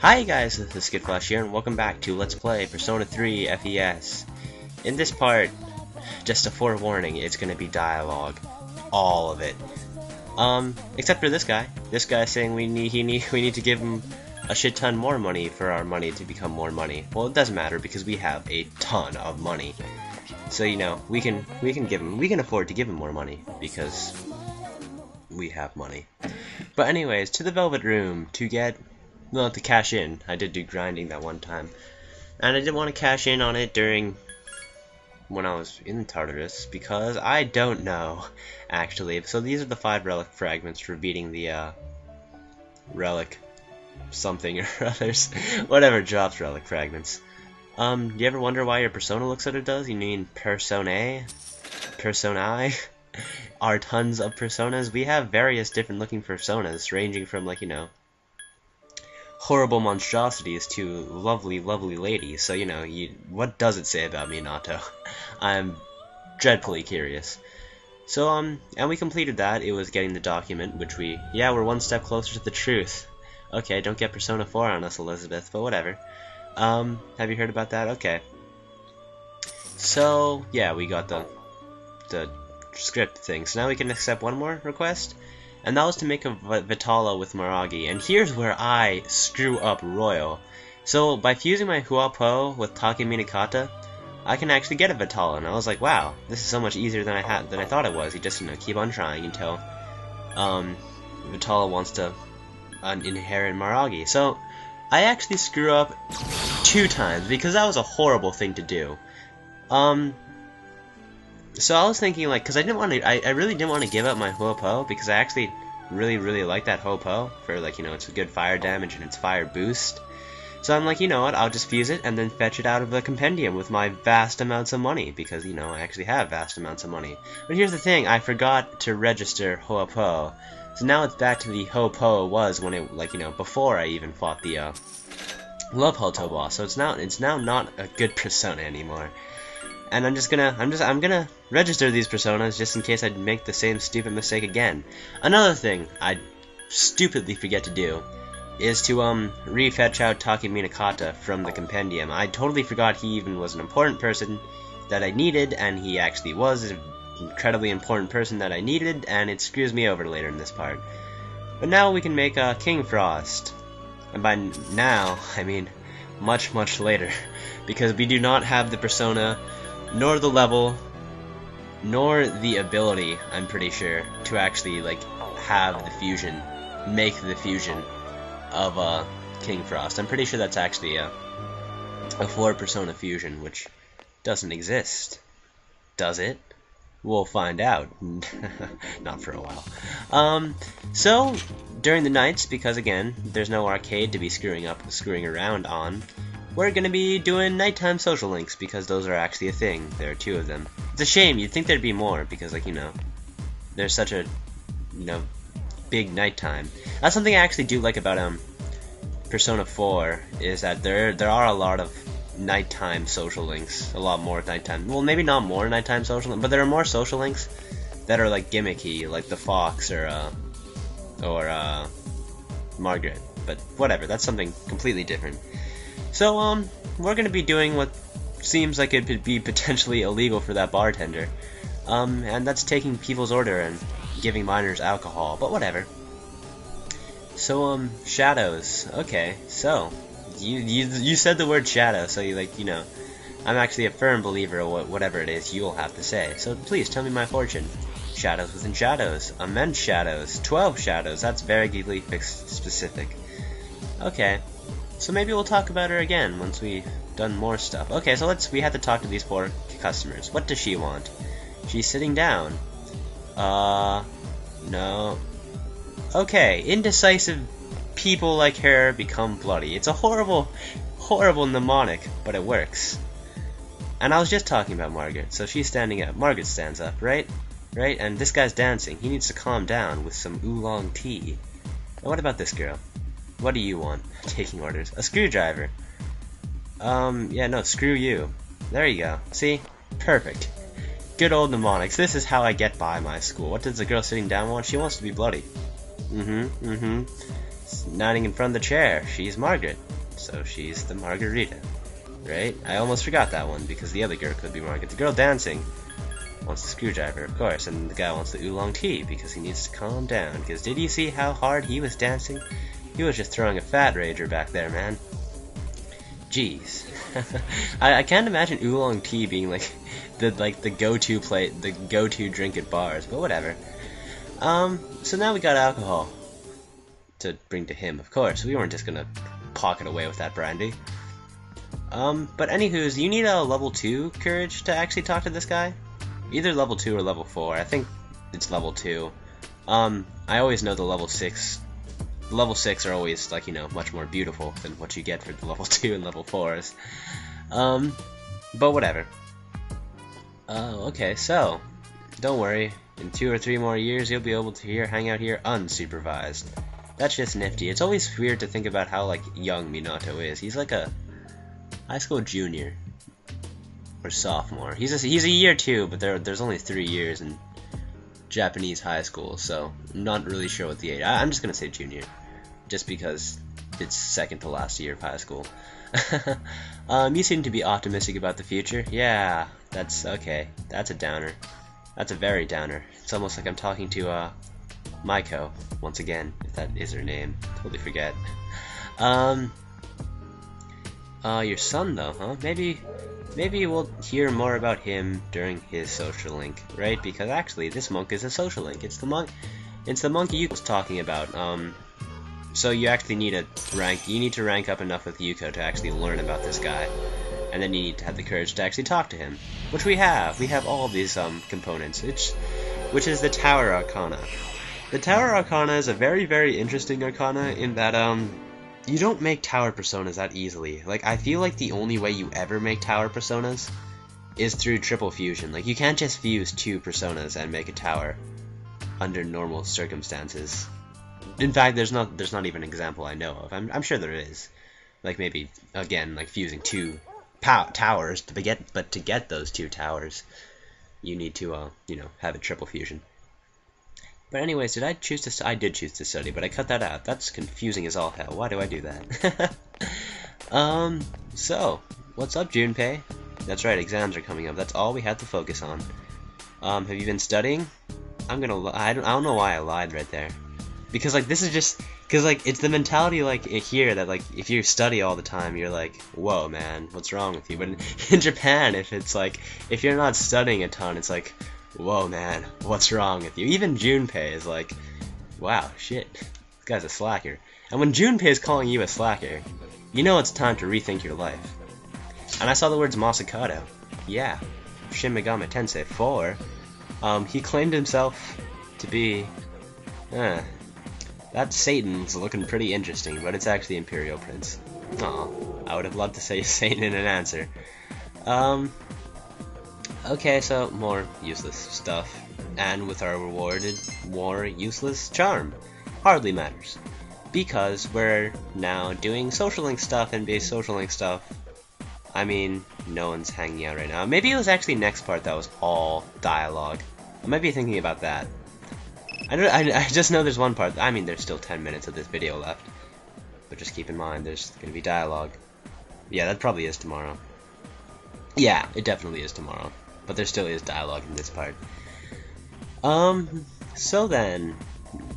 Hi guys, this is skittflash here, and welcome back to Let's Play Persona 3 FES. In this part, just a forewarning, it's gonna be dialogue. All of it. Except for this guy. This guy saying we need to give him a shit ton more money for our money to become more money. Well, it doesn't matter because we have a ton of money. So, you know, we can afford to give him more money because we have money. But anyways, to the Velvet Room to cash in. I did do grinding that one time. And I didn't want to cash in on it when I was in Tartarus, because I don't know, actually. So these are the 5 relic fragments for beating the, relic something or others. Whatever drops relic fragments. Do you ever wonder why your persona looks what it does? You mean personae? Personae? Are tons of personas? We have various different looking personas, ranging from, like, you know, horrible monstrosities to lovely, lovely ladies. So, you know, what does it say about me, Nato? I'm dreadfully curious. So, and we completed that. It was getting the document, which we're one step closer to the truth. Okay, don't get Persona 4 on us, Elizabeth, but whatever. Have you heard about that? Okay. So, yeah, we got the script thing. So now we can accept one more request. And that was to make a Vitala with Maragi. And here's where I screw up royal. So by fusing my Huapo with Take Minakata, I can actually get a Vitala. And I was like, wow, this is so much easier than I thought it was. You just, you know, keep on trying until Vitala wants to inherit Maragi. So I actually screw up 2 times because that was a horrible thing to do. So I was thinking, like, because I really didn't want to give up my Huapo, because I actually really like that Huapo for, like, you know, it's a good fire damage and it's fire boost. So I'm like, you know what, I'll just fuse it and then fetch it out of the compendium with my vast amounts of money, because, you know, I actually have vast amounts of money. But here's the thing, I forgot to register Huapo. So now it's back to the Huapo it was when it, like, you know, before I even fought the Love Hoto boss. So it's now not a good persona anymore. And I'm gonna register these personas just in case I make the same stupid mistake again. Another thing I stupidly forget to do is to refetch out Take Minakata from the compendium. I totally forgot he even was an important person that I needed, and he actually was an incredibly important person that I needed, and it screws me over later in this part. But now we can make King Frost. And by now, I mean much later, because we do not have the persona, nor the level, nor the ability, I'm pretty sure, to actually, like, have the fusion, make the fusion of King Frost. I'm pretty sure that's actually a 4-persona fusion, which doesn't exist. Does it? We'll find out. Not for a while. So, during the nights, because again, there's no arcade to be screwing around on, we're gonna be doing nighttime social links, because those are actually a thing. There are 2 of them. It's a shame, you'd think there'd be more, because, like, you know, there's such a, you know, big nighttime. That's something I actually do like about, Persona 4, is that there are a lot of nighttime social links. A lot more nighttime, well, maybe not more nighttime social links, but there are more social links that are, like, gimmicky, like the Fox, or Margaret. But whatever, that's something completely different. So, we're gonna be doing what seems like it could be potentially illegal for that bartender. And that's taking people's order and giving minors alcohol, but whatever. So, shadows. Okay, so, you said the word shadow, so you know, I'm actually a firm believer of whatever it is you'll have to say. So please, tell me my fortune. Shadows within shadows. Immense shadows. 12 shadows. That's very specific. Okay. So maybe we'll talk about her again once we've done more stuff. Okay, so we have to talk to these 4 customers. What does she want? She's sitting down. No. Okay, indecisive people like her become bloody. It's a horrible mnemonic, but it works. And I was just talking about Margaret, so she's standing up. Margaret stands up, right? Right? And this guy's dancing. He needs to calm down with some oolong tea. And what about this girl? What do you want? Taking orders. A screwdriver. Yeah, no, screw you. There you go. See? Perfect. Good old mnemonics. This is how I get by my school. What does the girl sitting down want? She wants to be bloody. Nodding in front of the chair. She's Margaret. so she's the margarita, right? I almost forgot that one, because the other girl could be Margaret. The girl dancing wants the screwdriver, of course, and the guy wants the oolong tea, because he needs to calm down, because did you see how hard he was dancing? He was just throwing a fat rager back there, man. Jeez. I can't imagine oolong tea being like the go-to drink at bars, but whatever. So now we got alcohol to bring to him, of course. We weren't just gonna pocket away with that brandy. But anywho's, you need a level 2 courage to actually talk to this guy. Either level 2 or level 4. I think it's level 2. I always know the level 6. The level 6 are always, like, you know, much more beautiful than what you get for the level 2 and level 4s. But whatever. Okay, so, don't worry. In 2 or 3 more years, you'll be able to hang out here unsupervised. That's just nifty. It's always weird to think about how, like, young Minato is. He's like a high school junior. Or sophomore. He's a year 2, but there's only 3 years in Japanese high school, so I'm not really sure what the age. I'm just gonna say junior, just because it's second to last year of high school. You seem to be optimistic about the future. Yeah, that's okay. That's a downer. That's a very downer. It's almost like I'm talking to Maiko once again, if that is her name. Totally forget. Your son though, huh? Maybe we'll hear more about him during his social link, right? Because actually, this monk is a social link. It's the monk Yuko was talking about. So you actually need to rank up enough with Yuko to actually learn about this guy. And then you need to have the courage to actually talk to him. Which we have. We have all of these components, which is the Tower Arcana. The Tower Arcana is a very, very interesting arcana in that, you don't make tower personas that easily. Like, I feel like the only way you ever make tower personas is through triple fusion. Like, you can't just fuse 2 personas and make a tower under normal circumstances. In fact, there's not even an example I know of. I'm sure there is. Like, maybe, again, like fusing 2 towers, but to get those 2 towers, you need to, you know, have a triple fusion. But anyways, did I choose to? I did choose to study, but I cut that out. That's confusing as all hell. Why do I do that? So, what's up, Junpei? That's right, exams are coming up. That's all we had to focus on. Have you been studying? I don't know why I lied right there. Because, like, this is just... Because, like, it's the mentality, like, here that, like, if you study all the time, you're like, whoa, man, what's wrong with you? But in Japan, if you're not studying a ton, it's like... Whoa, man, what's wrong with you? Even Junpei is like, wow, shit, this guy's a slacker. And when Junpei is calling you a slacker, you know it's time to rethink your life. And I saw the words Masakado. Yeah, Shin Megami Tensei 4. He claimed himself to be... that Satan's looking pretty interesting, but it's actually Imperial Prince. Aw, I would have loved to say Satan in an answer. Okay, so more useless stuff, and with our rewarded more useless charm. Hardly matters, because we're now doing social link stuff, and base social link stuff, I mean, no one's hanging out right now. Maybe it was actually next part that was all dialogue. I might be thinking about that. I just know there's one part, I mean there's still 10 minutes of this video left, but just keep in mind there's gonna be dialogue. Yeah, that probably is tomorrow. Yeah, it definitely is tomorrow. But there still is dialogue in this part.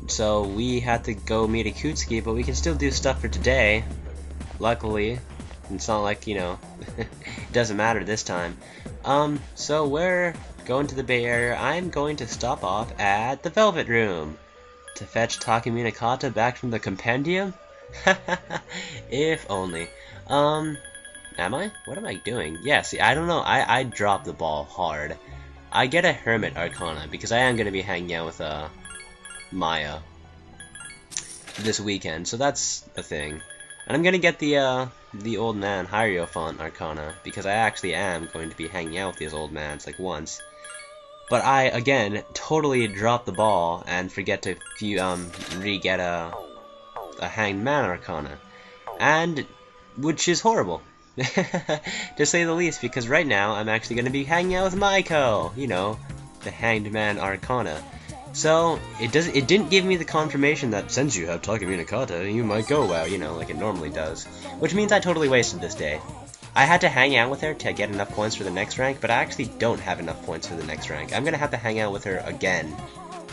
So we had to go meet Akutsuki, but we can still do stuff for today. Luckily, it's not like, you know, it doesn't matter this time. So we're going to the Bay Area. I'm going to stop off at the Velvet Room to fetch Takumi Nakata back from the compendium. If only. Am I? What am I doing? Yeah, see, I don't know. I dropped the ball hard. I get a Hermit Arcana, because I am going to be hanging out with, Maya this weekend, so that's a thing. And I'm going to get the old man Hierophant Arcana, because I actually am going to be hanging out with these old mans, like, once. But I, again, totally dropped the ball and forget to re-get a Hanged Man Arcana. And, which is horrible. To say the least, because right now I'm actually going to be hanging out with Maiko, you know, the Hanged Man Arcana. So it didn't give me the confirmation that since you have Takaminikata, you might go well, you know, like it normally does. Which means I totally wasted this day. I had to hang out with her to get enough points for the next rank, but I actually don't have enough points for the next rank. I'm gonna have to hang out with her again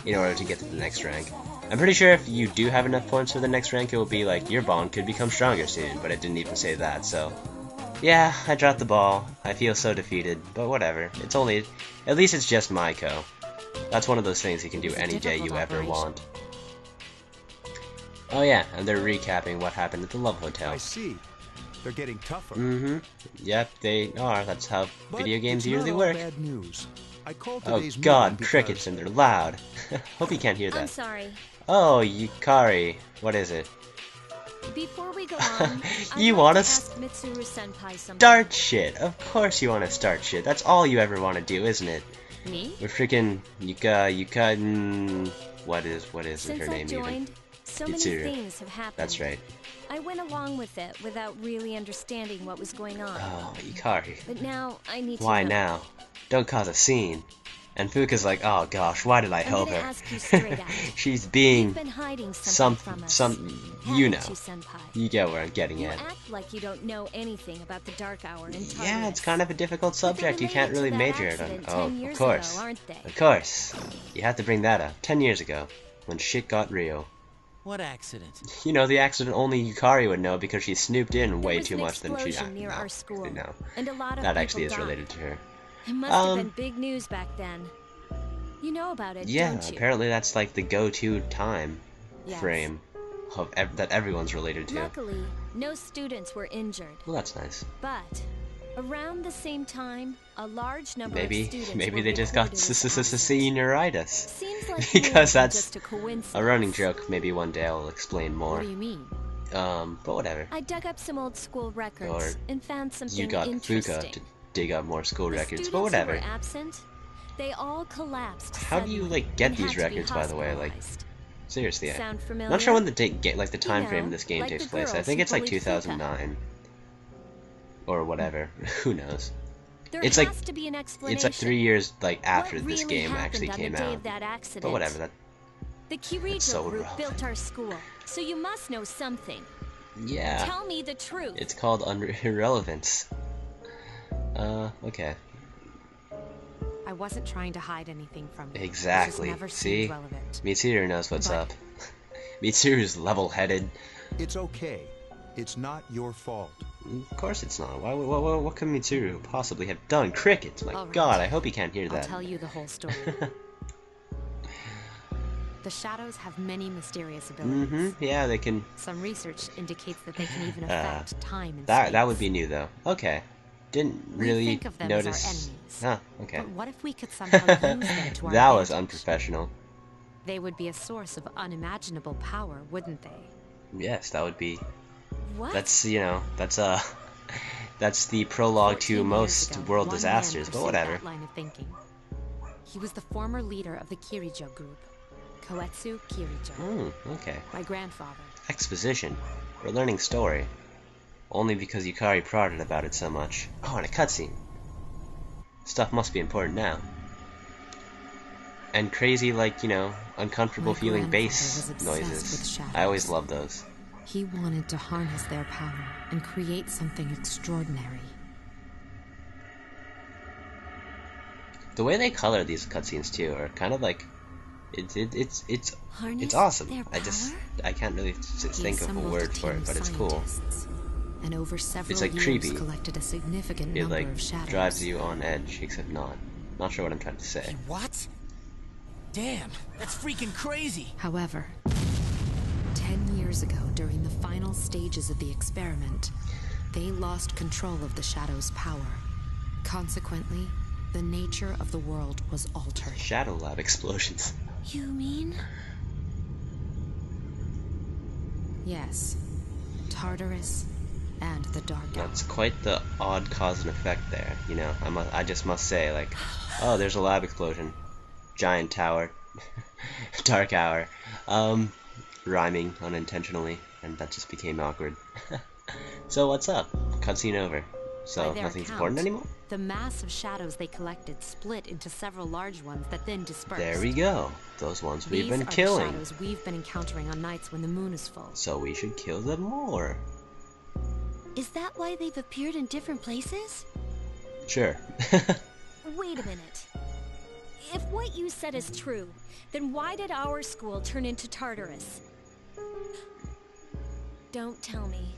in order to get to the next rank. I'm pretty sure if you do have enough points for the next rank, it will be like, your bond could become stronger soon, but it didn't even say that, so... Yeah, I dropped the ball. I feel so defeated, but whatever. It's only... At least it's just Maiko. That's one of those things you can do any day you ever want. Oh yeah, and they're recapping what happened at the Love Hotel. I see. They're getting tougher. Mm-hmm. Yep, they are. That's how video games usually work. Bad news. I called Oh today's god, meeting crickets, and they're loud. Hope you can't hear that. I'm sorry. Oh, Yukari. What is it? Before we go on, You want to ask Mitsuru Senpai something. start shit. Of course you want to start shit. That's all you ever want to do, isn't it? Me? We're freaking Yuka, what is Since her I name joined, even? so many Mitsuru. things have happened. That's right. I went along with it without really understanding what was going on. Oh, Yukari. But now I need to Why know. now? Don't cause a scene. And Fuka's like, oh gosh, why did I help gonna her? ask you straight out. She's being You've been hiding something from us. you know. Haven't you, Senpai? You get where I'm getting You at. act like you don't know anything about the Dark Hour and Yeah, it's kind of a difficult subject. You can't really major it on. Oh, of course. Aren't they? Of course. You have to bring that up. 10 years ago, when shit got real. What accident? You know, the accident only Yukari would know because she snooped in way There was too an much than she... explosion near our school, No. and a lot of That actually is people died. related to her. It must have been big news back then. You know about it, Yeah, don't you? apparently that's like the go-to time Yes. frame of that everyone's related to. Luckily, no students were injured. Well, that's nice. But around the same time, a large number of Maybe students they were just got reported as absent. senioritis. Seems like Because more than that's just a coincidence. A running joke. Maybe one day I'll explain more. What do you mean? But whatever. I dug up some old school records Or and found something You got interesting. Fuka to dig up more school The records, students but whatever. who were absent, they all collapsed. How do you suddenly like get and these had to be records, by the way? Like, hospitalized. seriously, Sound I'm familiar? not sure when the the time You frame know, of this game like takes the place. I girls think who it's like bullied Fuka. 2009 or whatever. Who knows? There It's has like to be an explanation. It's like 3 years like after What this really game actually happened on came the day out. of that accident? But whatever. That The Kirijo so group relevant. built our school, so you must know something. yeah. Tell me the truth. It's called irrelevance. Okay. I wasn't trying to hide anything from you. Exactly. It just never See? seemed relevant. Mitsuru knows what's But- up. Mitsuru's level-headed. It's okay. It's not your fault. Of course it's not. What could Mitsuru possibly have done? Crickets! My All right. god, I hope he can't hear I'll that. tell you the whole story. The shadows have many mysterious abilities. Mm-hmm, yeah, they can... Some research indicates that they can even affect time and That space. would be new, though. Okay. Didn't We really think of them notice... as our enemies. Huh, okay. But what if we could somehow use them to our That was advantage? unprofessional. They would be a source of unimaginable power, wouldn't they? Yes, that would be... What? That's, you know, that's the prologue 14 to years most ago, world one disasters, man but pursued whatever. That line of thinking. He was the former leader of the Kirijo group, Koetsu Kirijo. Okay. My grandfather. Exposition. We're learning story. Only because Yukari prodded about it so much. Oh, and a cutscene. Stuff must be important now. And crazy, like, you know, uncomfortable My feeling grandfather bass was obsessed noises. with shadows. I always love those. He wanted to harness their power and create something extraordinary. The way they color these cutscenes too are kind of like, it's Harness awesome. their I can't really think of a assembled word a for team it, of but it's cool. scientists, and over several It's like years creepy. collected a significant It number like of shadows. drives you on edge, except not. Not sure what I'm trying to say. What? Damn, that's freaking crazy. However, 10 years ago, during the final stages of the experiment, they lost control of the shadow's power. Consequently, the nature of the world was altered. Shadow Lab explosions. You mean? Yes, Tartarus and the Dark Hour. That's quite the odd cause and effect there, you know. I just must say, like, oh, there's a lab explosion, giant tower, dark hour, rhyming unintentionally, and that just became awkward. So what's up? Cutscene over. So By their nothing's account, important anymore? The mass of shadows they collected split into several large ones that then dispersed. There we go. Those ones we've been These are killing. the shadows we've been encountering on nights when the moon is full. So we should kill them more. Is that why they've appeared in different places? Sure. Wait a minute. If what you said is true, then why did our school turn into Tartarus? Don't tell me.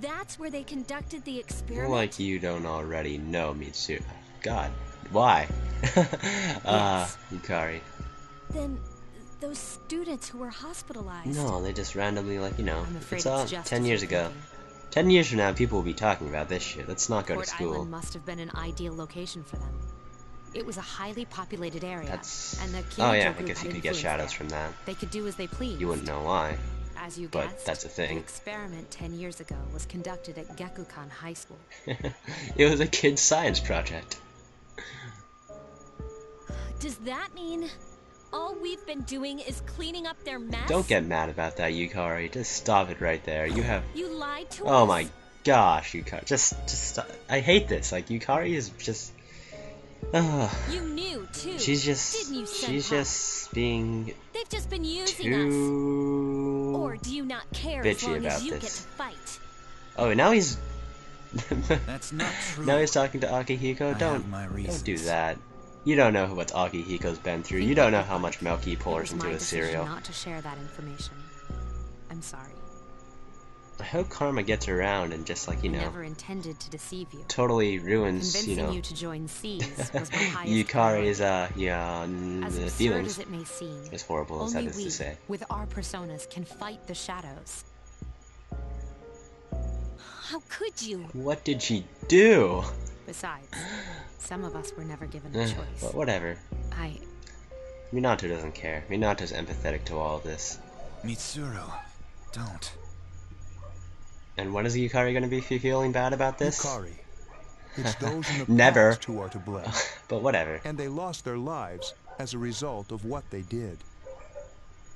That's where they conducted the experiment? Like you don't already know, Mitsuru. God, why? Yes. Yukari. Then those students who were hospitalized. No, they just randomly, like, you know, I'm afraid it's all it's just 10 as years you're ago. thinking. 10 years from now, people will be talking about this shit. Let's not go to Port school. Island must have been an ideal location for them. It was a highly populated area, That's... and the Oh yeah, Kyoto I group guess had you could get influence shadows there. from that. They could do as they pleased. You wouldn't know why. As you but guessed, that's a thing. The experiment 10 years ago was conducted at Gekukan High School. It was a kid's science project. Does that mean all we've been doing is cleaning up their mess? Don't get mad about that, Yukari. Just stop it right there. You have... You lied to us? Oh my gosh, Yukari. Just stop. I hate this. Like, Yukari is just... You knew too. She's just... Didn't you, She's Senpai? just being... They've just been using too... us. Or do you not care as bitchy long about as you this. get to fight? Oh, and now he's... That's not true. Now he's talking to Akihiko. I Don't have my do reasons. that. You don't know what Akihiko's been through. You don't know how much milk he It pours was into my his decision cereal. not to share that information. I'm sorry. I hope Karma gets around and just, like, you I know, never intended to deceive you. totally ruins, Convincing you know, you to join C's was my highest Yukari's, priority. As absurd feelings. as it may seem, As horrible as that only is we, to say. with our personas, can fight the shadows. How could you? What did she do? Besides, some of us were never given a choice. But whatever. Minato doesn't care. Minato's empathetic to all of this. Mitsuru, don't. And when is Yukari going to be feeling bad about this? Yukari. It's those in the Never. past who are to blame. But whatever. And they lost their lives as a result of what they did.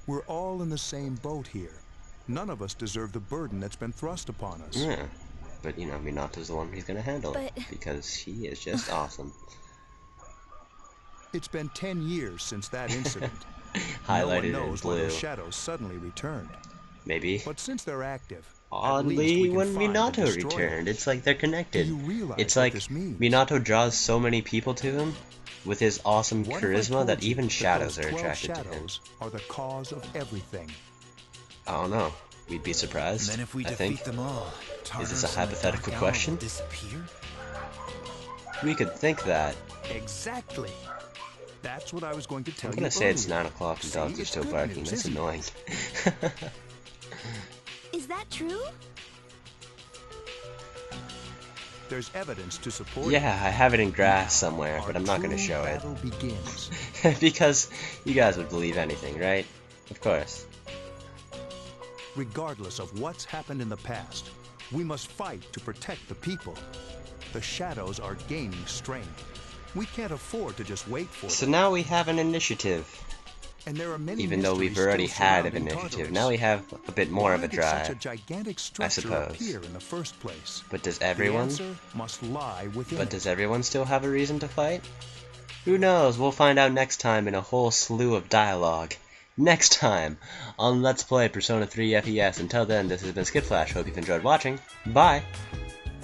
We're all in the same boat here. None of us deserve the burden that's been thrust upon us. Yeah. But, you know, Minato's the one who's going to handle it. But- Because he is just awesome. It's been 10 years since that incident. Highlighted no one in knows why blue. those shadows suddenly returned. Maybe. But since they're active, at least Oddly, we can when find and Minato destroy them. returned, it's like they're connected. Do you realize It's what like this means? Minato draws so many people to him with his awesome What if I charisma told that you even that shadows those are 12 attracted to him. shadows are the cause of everything? I don't know. We'd be surprised. Then if we I defeat think. them all, Is this Tartarus a and the hypothetical Dark Owl question? will disappear? We could think that. Exactly. That's what I was going to tell I'm you gonna say it's earlier. 9 o'clock and See, dogs are it's still good barking. news, That's isn't it? annoying. Is that true? There's evidence to support Yeah, I have it in grass Now, somewhere, our but I'm not gonna true show it. battle begins. Because you guys would believe anything, right? Of course. Regardless of what's happened in the past, we must fight to protect the people. The shadows are gaining strength. We can't afford to just wait for So them. now we have an initiative. And there are many Even though we've mysteries already still had an surrounding initiative, Tartarus. now we have a bit more of a Why did such a drive. gigantic structure suppose. appear in the first place? But does The everyone? answer must lie within But it. does everyone still have a reason to fight? Who knows? We'll find out next time in a whole slew of dialogue. Next time on Let's Play Persona 3 FES. Until then, this has been skittflash. Hope you've enjoyed watching. Bye!